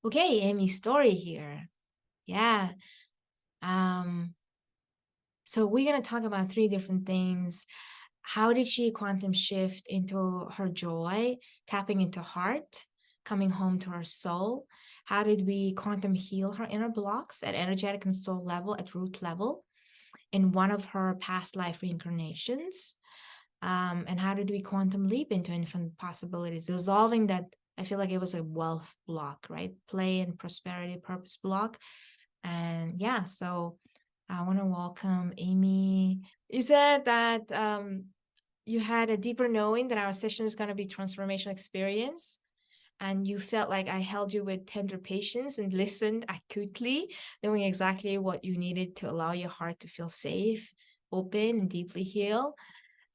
Okay, Amy's story here. Yeah. Um, so we're gonna talk about three different things. How did she quantum shift into her joy, tapping into heart, coming home to her soul? How did we quantum heal her inner blocks at energetic and soul level, at root level, in one of her past life reincarnations? And how did we quantum leap into infinite possibilities, dissolving that? I feel like it was a wealth block, right? Play and prosperity purpose block. And yeah, so I want to welcome Amy. You said that you had a deeper knowing that our session is going to be transformational experience. And you felt like I held you with tender patience and listened acutely, knowing exactly what you needed to allow your heart to feel safe, open, and deeply heal.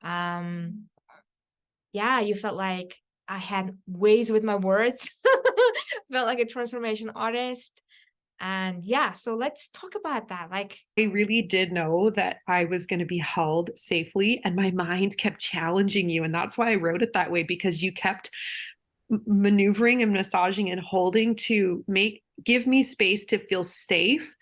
Um, yeah, you felt like I had ways with my words, felt like a transformation artist. And yeah, so let's talk about that. Like, I really did know that I was going to be held safely, and my mind kept challenging you. And that's why I wrote it that way, because you kept maneuvering and massaging and holding to give me space to feel safe,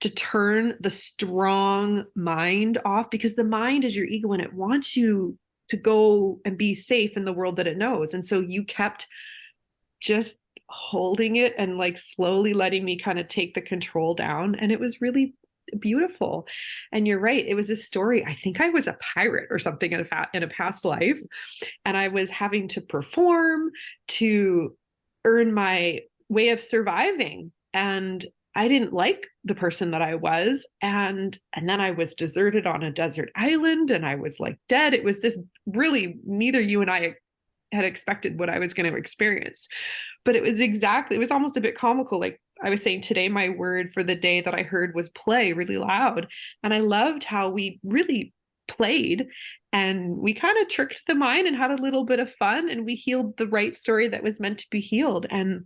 to turn the strong mind off, because the mind is your ego and it wants you to go and be safe in the world that it knows. And so you kept just holding it and like slowly letting me kind of take the control down. And it was really beautiful. And you're right. It was a story. I think I was a pirate or something in a past life. And I was having to perform to earn my way of surviving. And I didn't like the person that I was. And then I was deserted on a desert island and I was like dead. It was this really, neither you and I had expected what I was going to experience. But it was almost a bit comical. Like I was saying today, my word for the day that I heard was play really loud. And I loved how we really played and we kind of tricked the mind and had a little bit of fun and we healed the right story that was meant to be healed. And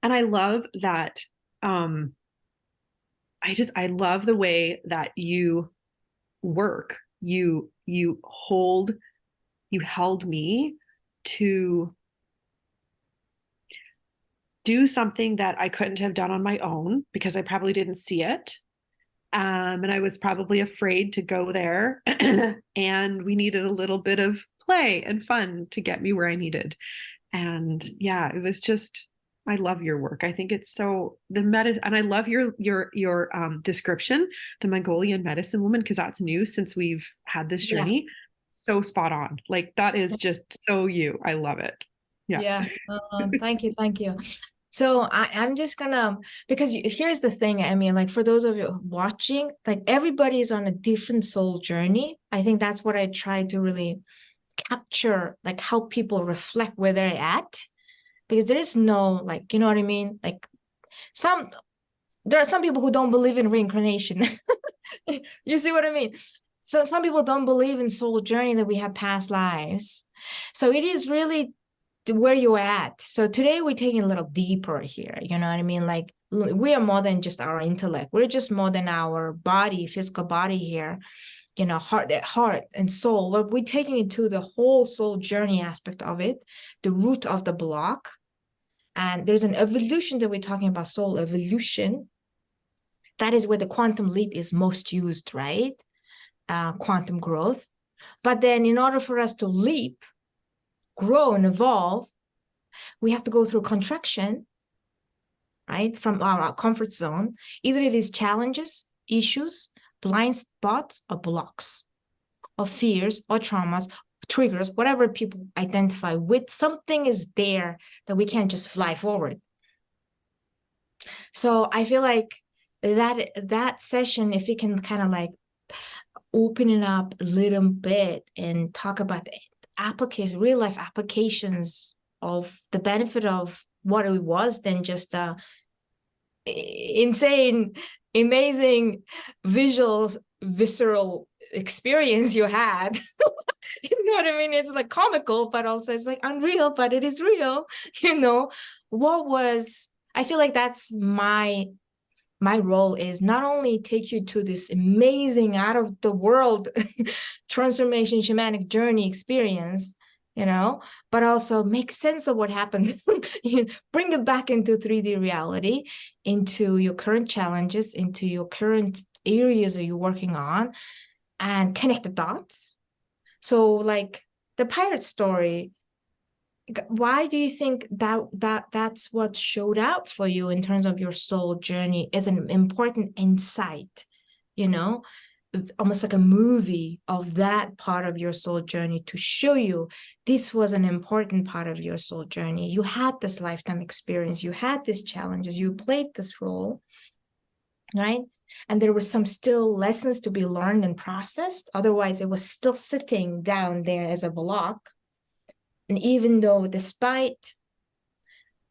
I love that. Um, I love the way that you work. You held me to do something that I couldn't have done on my own because I probably didn't see it. And I was probably afraid to go there. And we needed a little bit of play and fun to get me where I needed. And yeah, it was just, I love your work. I think it's so and I love your description, the Mongolian medicine woman, because that's new since we've had this yeah, journey. So spot on. Like that is just so you. I love it. Yeah. yeah. Thank you, thank you. So I'm just gonna, because here's the thing, I mean, like for those of you watching, like everybody is on a different soul journey. I think that's what I try to really capture, like help people reflect where they're at, because there is no, like, you know what I mean? Like some, there are some people who don't believe in reincarnation. You see what I mean? So some people don't believe in soul journey, that we have past lives. So it is really where you're at. So today we're taking a little deeper here. You know what I mean? Like we are more than just our intellect. We're just more than our body, physical body here. You know, heart and soul. But we're taking it to the whole soul journey aspect of it, the root of the block. And there's an evolution that we're talking about, soul evolution. That is where the quantum leap is most used, right? Quantum growth. But then in order for us to leap, grow and evolve, we have to go through contraction, right? From our comfort zone. Either it is challenges, issues, blind spots, or blocks, or fears, or traumas, triggers, whatever people identify with, something is there that we can't just fly forward. So I feel like that session, if we can kind of like open it up a little bit and talk about the application, real life applications of the benefit of what it was than just a insane, amazing visuals, visceral experience you had. You know what I mean? It's like comical, but also it's like unreal, but it is real. You know, what was, I feel like that's my role is not only take you to this amazing out of the world transformation shamanic journey experience, but also make sense of what happened. Bring it back into 3D reality, into your current challenges, into your current areas that you're working on, and connect the dots. So like the pirate story, why do you think that's what showed out for you in terms of your soul journey as an important insight, you know, almost like a movie of that part of your soul journey to show you this was an important part of your soul journey. You had this lifetime experience, you had these challenges, you played this role, right? And there were some still lessons to be learned and processed. Otherwise, it was still sitting down there as a block. And even though, despite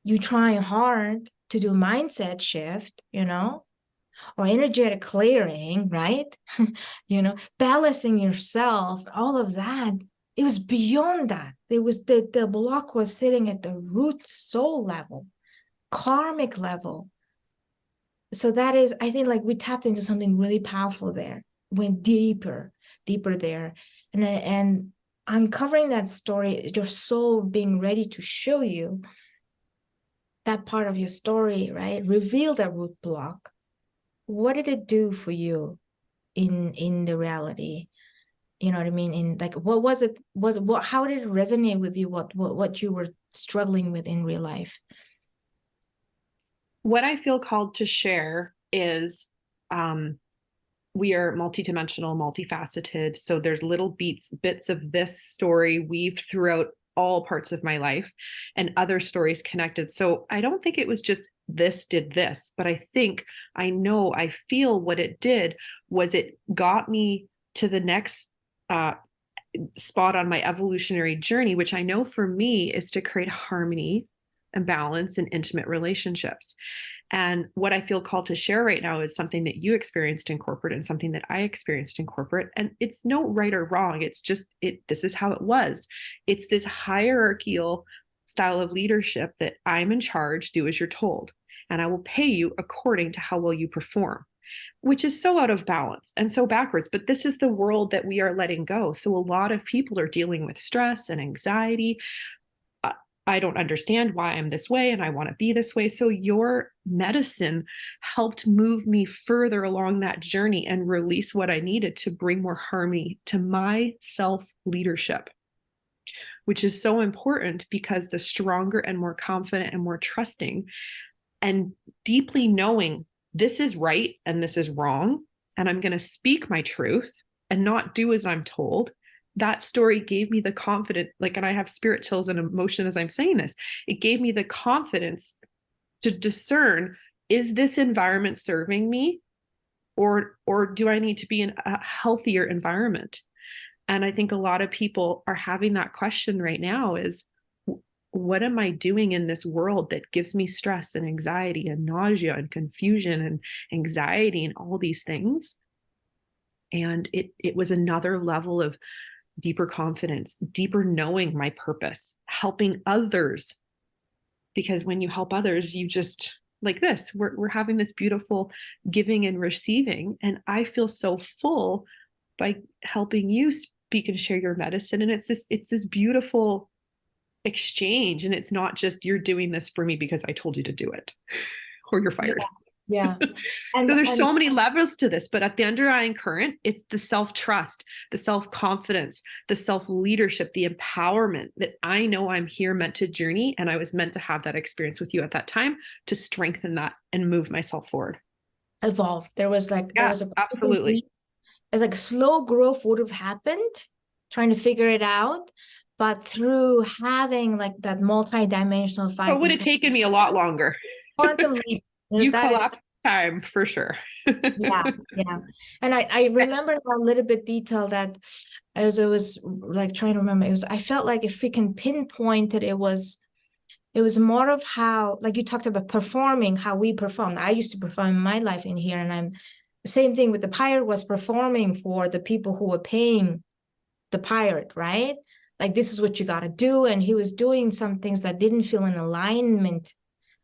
you trying hard to do mindset shift, or energetic clearing, right? Balancing yourself, all of that, it was beyond that. It was the block was sitting at the root soul level, karmic level. So that is, I think, like we tapped into something really powerful there, went deeper there. And uncovering that story, your soul being ready to show you that part of your story, right? Reveal that root block. What did it do for you in the reality? You know what I mean? In like, what was it? How did it resonate with you? What you were struggling with in real life? What I feel called to share is we are multidimensional, multifaceted. So there's little bits of this story weaved throughout all parts of my life and other stories connected. So I don't think it was just this did this, but I feel what it did was it got me to the next spot on my evolutionary journey, which I know for me is to create harmony and balance in intimate relationships. And what I feel called to share right now is something that you experienced in corporate and something that I experienced in corporate. And it's no right or wrong. It's just, this is how it was. It's this hierarchical style of leadership that I'm in charge, do as you're told, and I will pay you according to how well you perform, which is so out of balance and so backwards. But this is the world that we are letting go. So a lot of people are dealing with stress and anxiety. I don't understand why I'm this way and I want to be this way. So your medicine helped move me further along that journey and release what I needed to bring more harmony to my self-leadership, which is so important because the stronger and more confident and more trusting and deeply knowing this is right and this is wrong, and I'm going to speak my truth and not do as I'm told. That story gave me the confidence, and I have spirit chills and emotion as I'm saying this. It gave me the confidence to discern, is this environment serving me, or do I need to be in a healthier environment? And I think a lot of people are having that question right now is, what am I doing in this world that gives me stress and anxiety and nausea and confusion and anxiety and all these things? And it was another level of deeper confidence, deeper knowing my purpose, helping others. Because when you help others, you just, like this, we're having this beautiful giving and receiving. And I feel so full by helping you speak and share your medicine. And it's this beautiful exchange. And it's not just you're doing this for me because I told you to do it, or you're fired. Yeah. So there's so many levels to this, but at the underlying current, it's the self-trust, the self-confidence, the self-leadership, the empowerment that I know I'm here meant to journey. And I was meant to have that experience with you at that time to strengthen that and move myself forward. Evolve. There was absolutely. It's like slow growth would have happened, trying to figure it out. But through having like that multi-dimensional 5D, it would have taken me a lot longer. Quantum leap. You collapsed time for sure. yeah. And I remember a little bit detail that as I was like trying to remember, I felt like if we can pinpoint it, it was more of how, like you talked about performing, how we performed. I used to perform in my life in here, and I'm the same thing with the pirate, was performing for the people who were paying the pirate, right? Like, this is what you got to do. And he was doing some things that didn't feel in alignment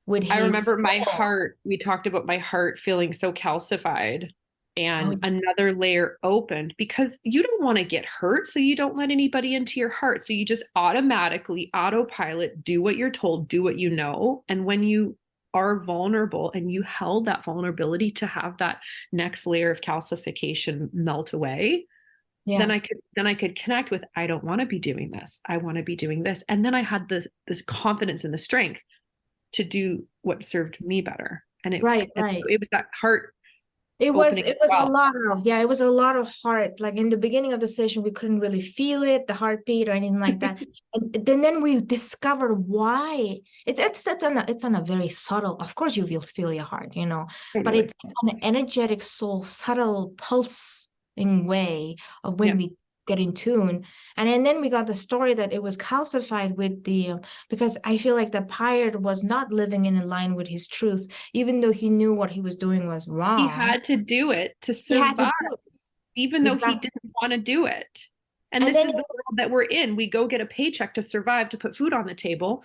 with his. I remember my heart, we talked about my heart feeling so calcified. Oh, and another layer opened because you don't want to get hurt. So you don't let anybody into your heart. So you just automatically autopilot, do what you're told, do what you know. And when you are vulnerable and you held that vulnerability to have that next layer of calcification melt away, yeah. then I could connect with, I don't want to be doing this. I want to be doing this. And then I had this confidence and the strength to do what served me better. Right, right. It was that heart It was opening as it was a well. lot of, yeah, it was a lot of heart. Like in the beginning of the session, we couldn't really feel it, the heartbeat or anything like that. And then we discovered why. It's on a very subtle, of course you feel your heart, but Totally. it's on an energetic soul, subtle pulsing way of Yeah. when we get in tune. And then we got the story that it was calcified with because I feel like the pirate was not living in line with his truth, even though he knew what he was doing was He wrong. had to do it to He had to survive, do it. even though he Exactly. didn't want to do it. And And this then, is the world that we're in. We go get a paycheck to survive, to put food on the table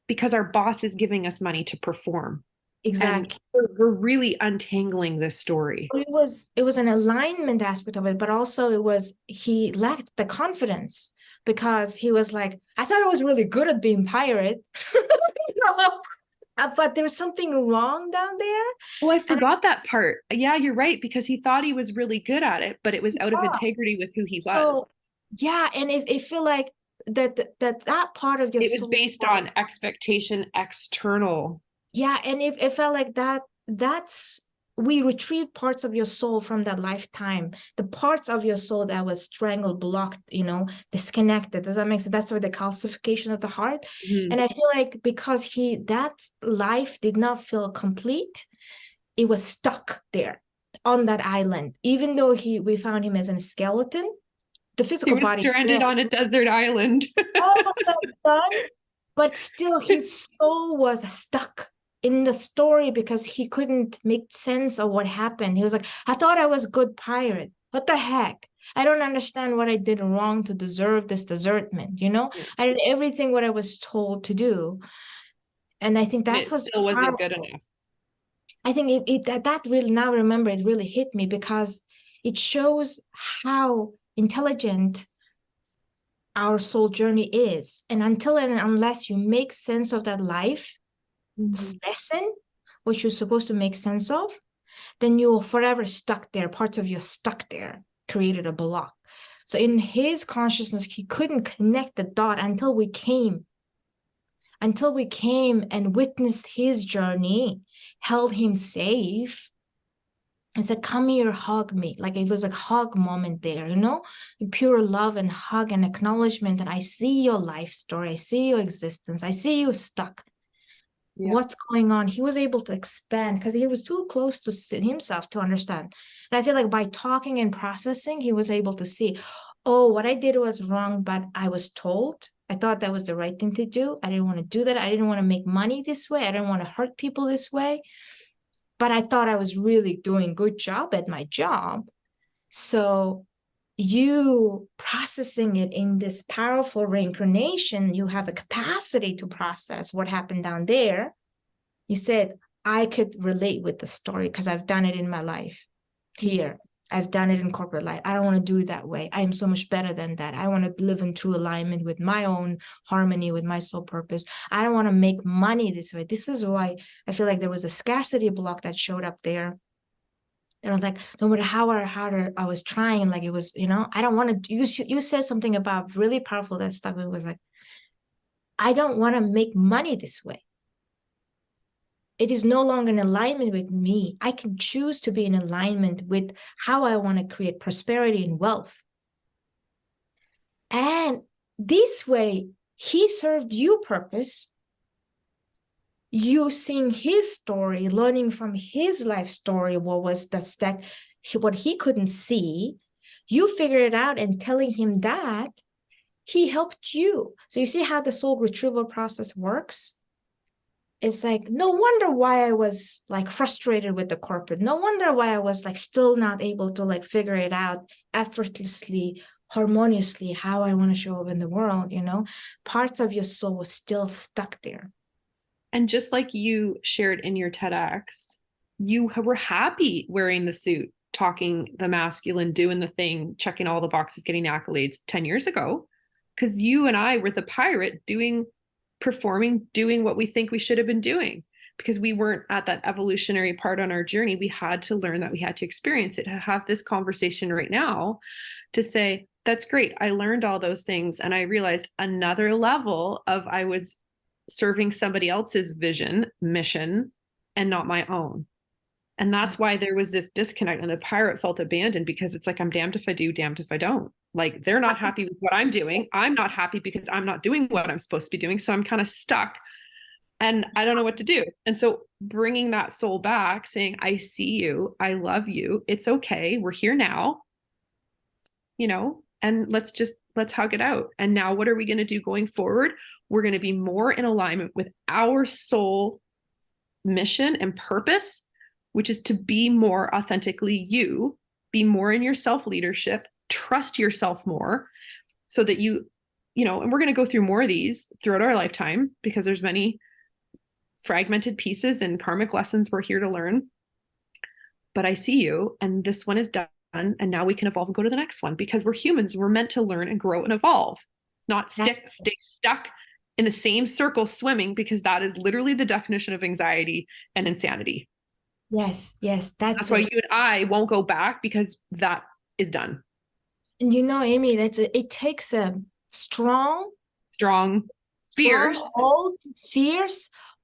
because our boss is giving us money to perform. And exactly. we're really untangling this story. It was an alignment aspect of it, but also he lacked the confidence because he was like, I thought I was really good at being pirate. But there was something wrong down there. Oh, I And forgot that part. Yeah, you're right, because he thought he was really good at it, but it was out of yeah, integrity with who he was. so yeah, and it feel like that part of your It was soul based on was, expectation external. yeah, and it felt like that's we retrieved parts of your soul from that lifetime, the parts of your soul that was strangled, blocked, disconnected. Does that make sense? That's where the calcification of the heart. Mhm. And I feel like because that life did not feel complete, it was stuck there on that island, even though we found him as a skeleton, the He physical was body stranded still on a desert island. all of that done, but still his soul was stuck in the story because he couldn't make sense of what happened. He was like, I thought I was a good pirate. What the heck? I don't understand what I did wrong to deserve this desertment. Yeah. I did everything what I was told to do. And I think And that it was still wasn't good powerful. enough. I think that really, now remember, it really hit me because it shows how intelligent our soul journey is. And until and unless you make sense of that life Mhm. lesson, what you're supposed to make sense of, then you're forever stuck there. Parts of you stuck there, created a block. So in his consciousness, he couldn't connect the dot until we came and witnessed his journey, held him safe. I said, come here, hug me. Like it was a hug moment there, pure love and hug and acknowledgement that I see your life story. I see your existence. I see you stuck. Yeah. What's going on? He was able to expand because he was too close to himself to understand. And I feel like by talking and processing, he was able to see, oh, what I did was wrong, but I was told. I thought that was the right thing to do. I didn't want to do that. I didn't want to make money this way. I didn't want to hurt people this way. But I thought I was really doing a good job at my job. So you processing it in this powerful reincarnation, you have the capacity to process what happened down there. You said, I could relate with the story because I've done it in my life Mhm. here. I've done it in corporate life. I don't want to do it that way. I am so much better than that. I want to live in true alignment with my own harmony, with my soul purpose. I don't want to make money this way. This is why I feel like there was a scarcity block that showed up there. And I was like, no matter how harder I was trying, like it was, I don't want to. You said something about really powerful that stuck with me. Was like, I don't want to make money this way. It is no longer in alignment with me. I can choose to be in alignment with how I want to create prosperity and wealth. And this way, he served you purpose. You seeing his story, learning from his life story, what he couldn't see. You figured it out and telling him that he helped you. So you see how the soul retrieval process works? It's like, no wonder why I was like frustrated with the corporate. No wonder why I was like still not able to like figure it out effortlessly, harmoniously, how I want to show up in the world. Parts of your soul was still stuck there. And just like you shared in your TEDx, you were happy wearing the suit, talking the masculine, doing the thing, checking all the boxes, getting the accolades 10 years ago, because you and I were the pirate performing, doing what we think we should have been doing, because we weren't at that evolutionary part on our journey. We had to learn that, we had to experience it, to have this conversation right now to say, that's great. I learned all those things. And I realized another level of I was serving somebody else's vision, mission, and not my own. And that's why there was this disconnect, and the pirate felt abandoned, because it's like, I'm damned if I do, damned if I don't. Like, they're not happy with what I'm doing. I'm not happy because I'm not doing what I'm supposed to be doing. So I'm kind of stuck and I don't know what to do. And so bringing that soul back, saying, I see you, I love you, it's okay, we're here now, and let's hug it out. And now what are we going to do going forward? We're going to be more in alignment with our soul mission and purpose, which is to be more authentically you, be more in your self-leadership, trust yourself more, so that and we're going to go through more of these throughout our lifetime, because there's many fragmented pieces and karmic lessons we're here to learn. But I see you, and this one is done, and now we can evolve and go to the next one, because we're humans. We're meant to learn and grow and evolve, not stay stuck in the same circle swimming, because that is literally the definition of anxiety and insanity. Yes, that's why you and I won't go back, because that is done. And Amy, it takes a strong, fierce,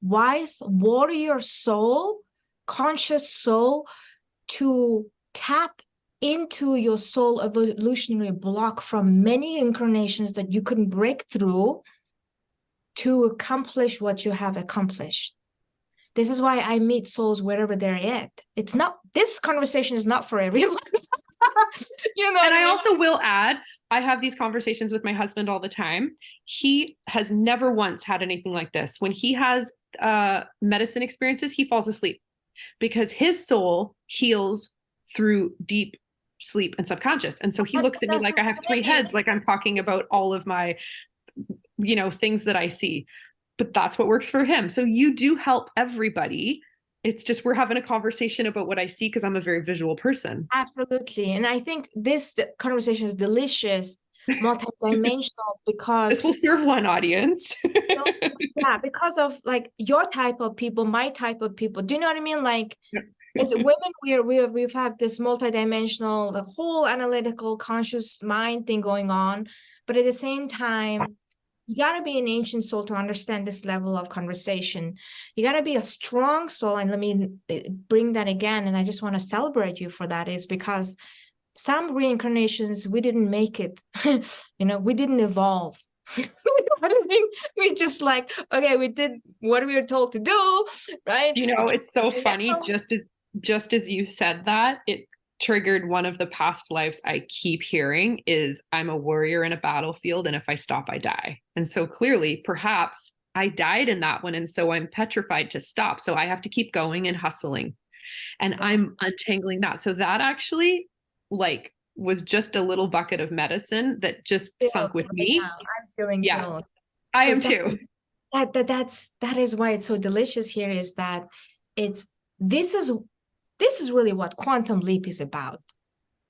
wise warrior soul, conscious soul, to tap into your soul evolutionary block from many incarnations that you couldn't break through to accomplish what you have accomplished. This is why I meet souls wherever they're at. This conversation is not for everyone. And I also will add, I have these conversations with my husband all the time. He has never once had anything like this. When he has medicine experiences, he falls asleep, because his soul heals through deep sleep and subconscious. And so he looks at me like I have three heads, like I'm talking about all of my, things that I see. But that's what works for him. So you do help everybody. It's just, we're having a conversation about what I see, because I'm a very visual person. Absolutely. And I think this conversation is delicious, multidimensional, because this will serve one audience. Yeah, because of like your type of people, my type of people. Do you know what I mean? Like, as women, we've had this multidimensional, the whole analytical, conscious mind thing going on. But at the same time, you got to be an ancient soul to understand this level of conversation. You got to be a strong soul. And let me bring that again. And I just want to celebrate you for that, is because some reincarnations, we didn't make it. We didn't evolve. We just like, okay, we did what we were told to do, right? It's so funny. Just as you said that, it triggered one of the past lives I keep hearing is, I'm a warrior in a battlefield, and if I stop, I die. And so clearly, perhaps I died in that one, and so I'm petrified to stop. So I have to keep going and hustling, and I'm untangling that. So that actually, was just a little bucket of medicine that just sunk with me. Now. I'm feeling chilled. I am too. That is why it's so delicious here, is that this is really what Quantum Leap is about.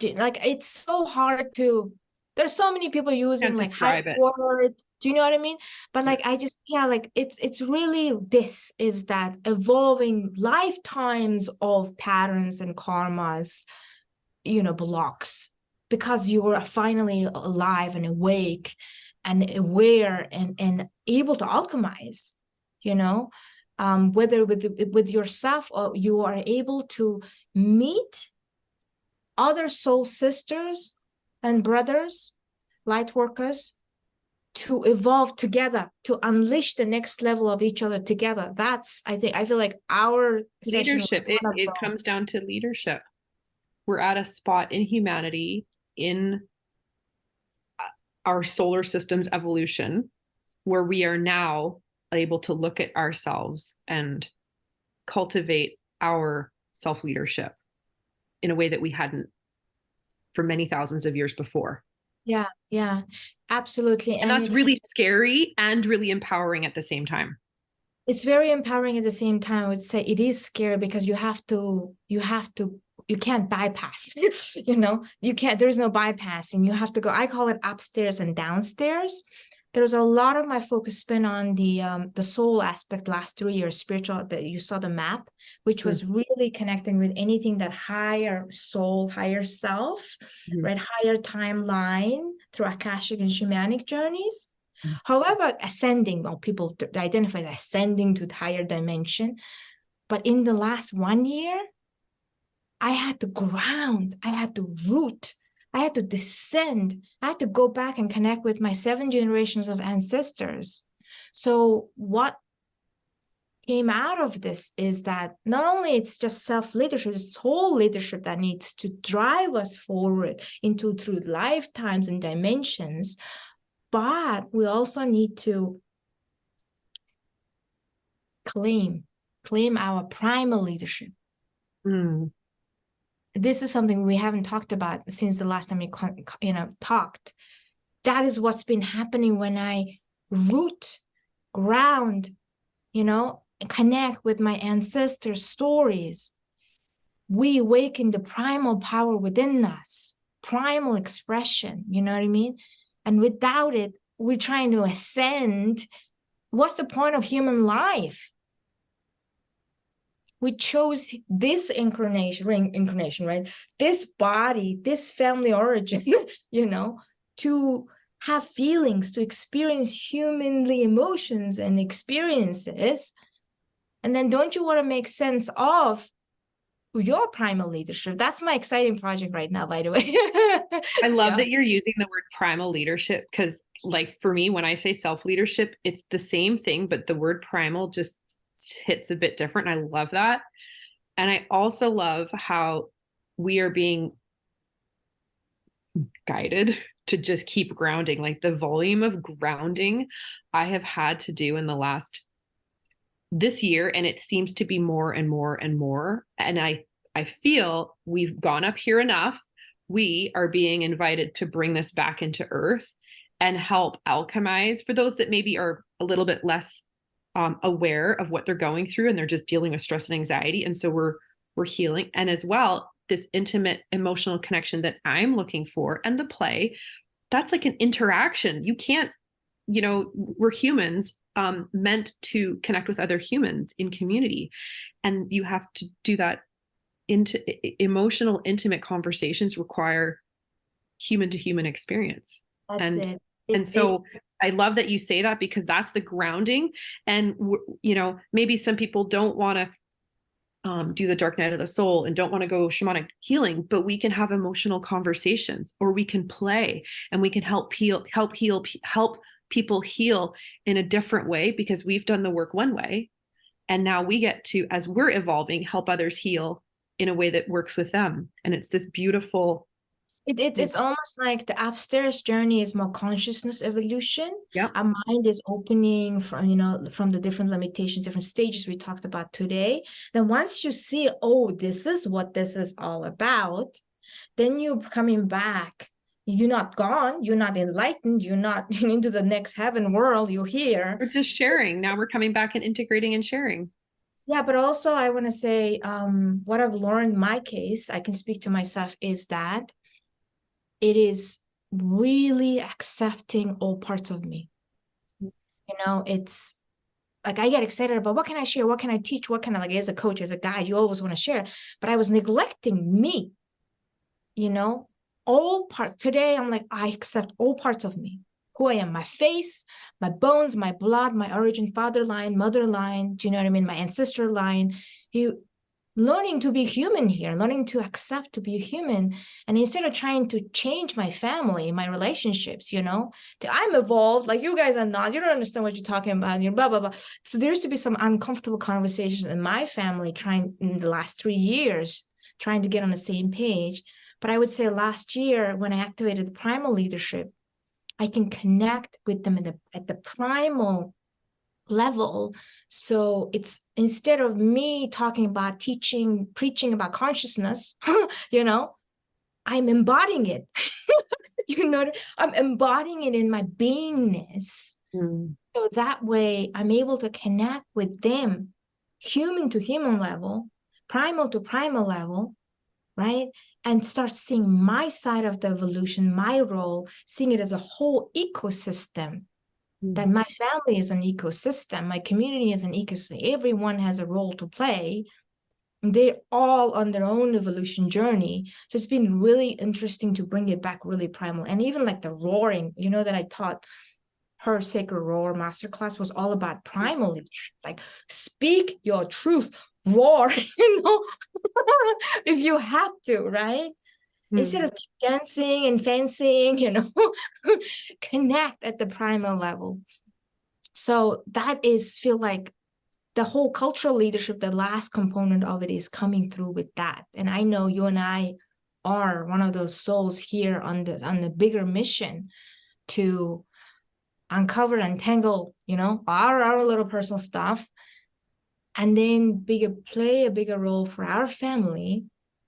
Like, it's so hard there's so many people using like hype word. Do you know what I mean? But like, it's really, this is that evolving lifetimes of patterns and karmas, blocks, because you are finally alive and awake and aware and able to alchemize, whether with yourself, or you are able to meet other soul sisters and brothers, light workers, to evolve together, to unleash the next level of each other together. I feel like our leadership, it comes down to leadership. We're at a spot in humanity, in our solar system's evolution, where we are now able to look at ourselves and cultivate our self-leadership in a way that we hadn't for many thousands of years before. Yeah, absolutely. And that's really scary and really empowering at the same time. It's very empowering at the same time. I would say it is scary, because you have to you can't bypass. You can't, there's no bypassing. You have to go, I call it upstairs and downstairs. There's a lot of my focus spent on the soul aspect last 3 years, spiritual, that you saw the map, which was really connecting with anything that higher soul, higher self, right? Higher timeline through Akashic and shamanic journeys. However, ascending, well, people identify as ascending to higher dimension. But in the last 1 year, I had to ground, I had to root, I had to descend, I had to go back and connect with my 7 generations of ancestors. So what came out of this is that not only it's just self-leadership, it's soul leadership that needs to drive us forward into through lifetimes and dimensions, but we also need to claim our primal leadership. This is something we haven't talked about since the last time we talked. That is what's been happening when I root, ground, connect with my ancestors' stories. We awaken the primal power within us, primal expression, you know what I mean? And without it, we're trying to ascend. What's the point of human life? We chose this incarnation, right? This body, this family origin, to have feelings, to experience humanly emotions and experiences. And then don't you want to make sense of your primal leadership? That's my exciting project right now, by the way. I love that you're using the word primal leadership, because like for me, when I say self-leadership, it's the same thing, but the word primal just hits a bit different. I love that. And I also love how we are being guided to just keep grounding. Like the volume of grounding I have had to do in this year, and it seems to be more and more and more. And I feel we've gone up here enough. We are being invited to bring this back into earth and help alchemize for those that maybe are a little bit less aware of what they're going through, and they're just dealing with stress and anxiety. And so we're healing. And as well, this intimate emotional connection that I'm looking for, and the play, that's like an interaction. You can't, we're humans meant to connect with other humans in community. And you have to do that. Into emotional, intimate conversations require human to human experience. And so I love that you say that, because that's the grounding. And, maybe some people don't want to do the dark night of the soul and don't want to go shamanic healing, but we can have emotional conversations, or we can play, and we can help people heal in a different way, because we've done the work one way. And now we get to, as we're evolving, help others heal in a way that works with them. And it's this beautiful. It's almost like the upstairs journey is more consciousness evolution. Yeah. Our mind is opening from the different limitations, different stages we talked about today. Then once you see, oh, this is what this is all about, then you're coming back. You're not gone. You're not enlightened. You're not into the next heaven world. You're here. We're just sharing. Now we're coming back and integrating and sharing. Yeah, but also I want to say what I've learned in my case, I can speak to myself, is that it is really accepting all parts of me. It's like I get excited about what can I share, what can I teach, what can I, like, as a coach, as a guide, you always want to share. But I was neglecting me, all parts. Today, I'm like, I accept all parts of me. Who I am, my face, my bones, my blood, my origin, father line, mother line, do you know what I mean? My ancestor line. Learning to be human here, learning to accept to be human. And instead of trying to change my family, my relationships, I'm evolved, like you guys are not, you don't understand what you're talking about, blah, blah, blah. So there used to be some uncomfortable conversations in my family in the last 3 years, trying to get on the same page. But I would say last year, when I activated the primal leadership, I can connect with them at the primal level. So it's, instead of me talking about teaching, preaching about consciousness, I'm embodying it. I'm embodying it in my beingness. So that way I'm able to connect with them, human to human level, primal to primal level, right? And start seeing my side of the evolution, my role, seeing it as a whole ecosystem, that my family is an ecosystem, my community is an ecosystem, everyone has a role to play. They're all on their own evolution journey. So it's been really interesting to bring it back really primal. And even like the roaring, that I taught her Sacred Roar masterclass was all about primal, like speak your truth, roar, if you have to, right? Instead of dancing and fancying, connect at the primal level. So that is feel like the whole cultural leadership, the last component of it is coming through with that. And I know you and I are one of those souls here on the bigger mission to uncover, untangle, our little personal stuff, and then play a bigger role for our family,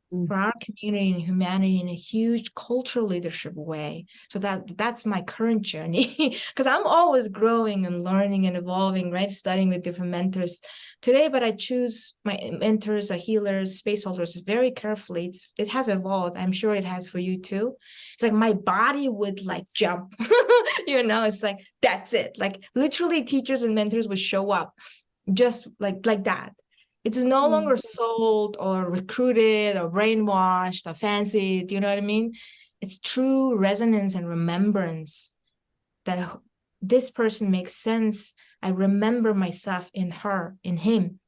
for our community and humanity in a huge cultural leadership way. So that's my current journey, because I'm always growing and learning and evolving, right? Studying with different mentors today, but I choose my mentors or healers, space holders very carefully. It has evolved. I'm sure it has for you too. It's like my body would like jump, it's like, that's it. Like literally teachers and mentors would show up just like that. It's no longer sold or recruited or brainwashed or fancied. You know what I mean? It's true resonance and remembrance that this person makes sense. I remember myself in her, in him.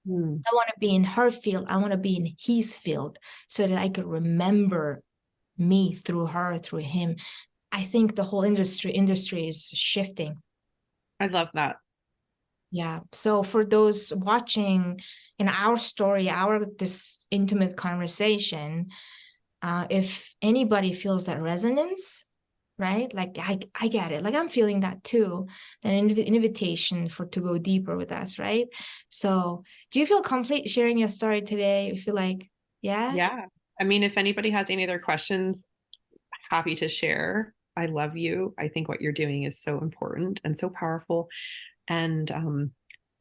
I want to be in her field. I want to be in his field so that I could remember me through her, through him. I think the whole industry is shifting. I love that. Yeah. So for those watching in our story, this intimate conversation, if anybody feels that resonance, right? Like I get it. Like I'm feeling that too. An invitation to go deeper with us, right? So do you feel complete sharing your story today? You feel like, yeah? Yeah. I mean, if anybody has any other questions, happy to share. I love you. I think what you're doing is so important and so powerful, and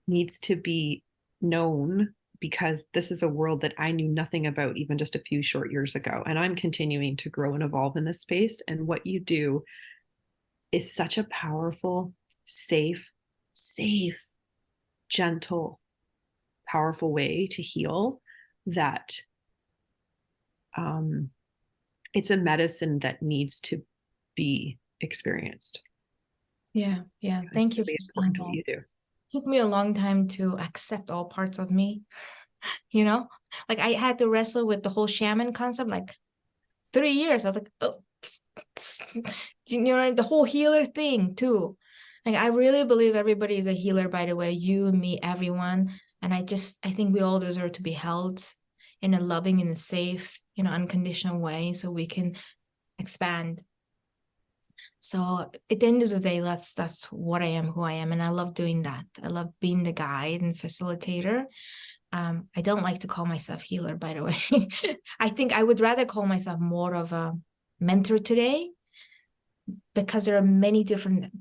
needs to be known, because this is a world that I knew nothing about even just a few short years ago. And I'm continuing to grow and evolve in this space. And what you do is such a powerful, safe, gentle, powerful way to heal that it's a medicine that needs to be experienced. Yeah. Yeah. Thank you for saying What that. you do. It took me a long time to accept all parts of me, like I had to wrestle with the whole shaman concept, like 3 years. I was like, oh, the whole healer thing too. Like I really believe everybody is a healer, by the way, you, me, everyone. And I think we all deserve to be held in a loving and a safe, unconditional way so we can expand. So at the end of the day, that's what I am, who I am. And I love doing that. I love being the guide and facilitator. I don't like to call myself healer, by the way. I think I would rather call myself more of a mentor today, because there are many different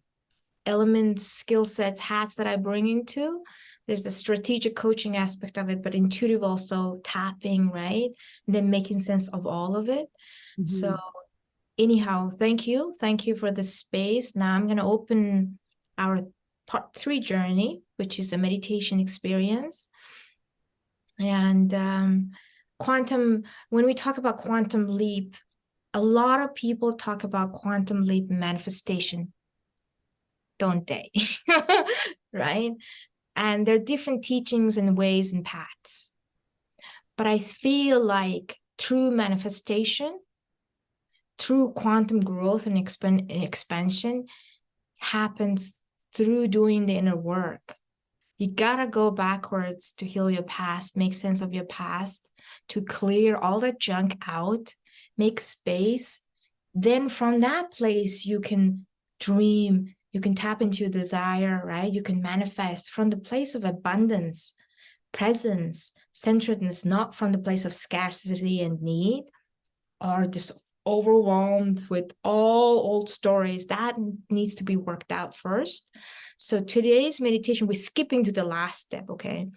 elements, skill sets, hats that I bring into. There's the strategic coaching aspect of it, but intuitive also, tapping, right? And then making sense of all of it. So anyhow, thank you. Thank you for the space. Now I'm going to open our part 3 journey, which is a meditation experience. And when we talk about quantum leap, a lot of people talk about quantum leap manifestation, don't they? Right? And there are different teachings and ways and paths. But I feel like true manifestation, true quantum growth and expansion happens through doing the inner work. You gotta go backwards to heal your past, make sense of your past, to clear all that junk out, make space. Then from that place, you can dream, you can tap into your desire, right? You can manifest from the place of abundance, presence, centeredness, not from the place of scarcity and need, or just overwhelmed with all old stories. That needs to be worked out first. So today's meditation, we're skipping to the last step, okay?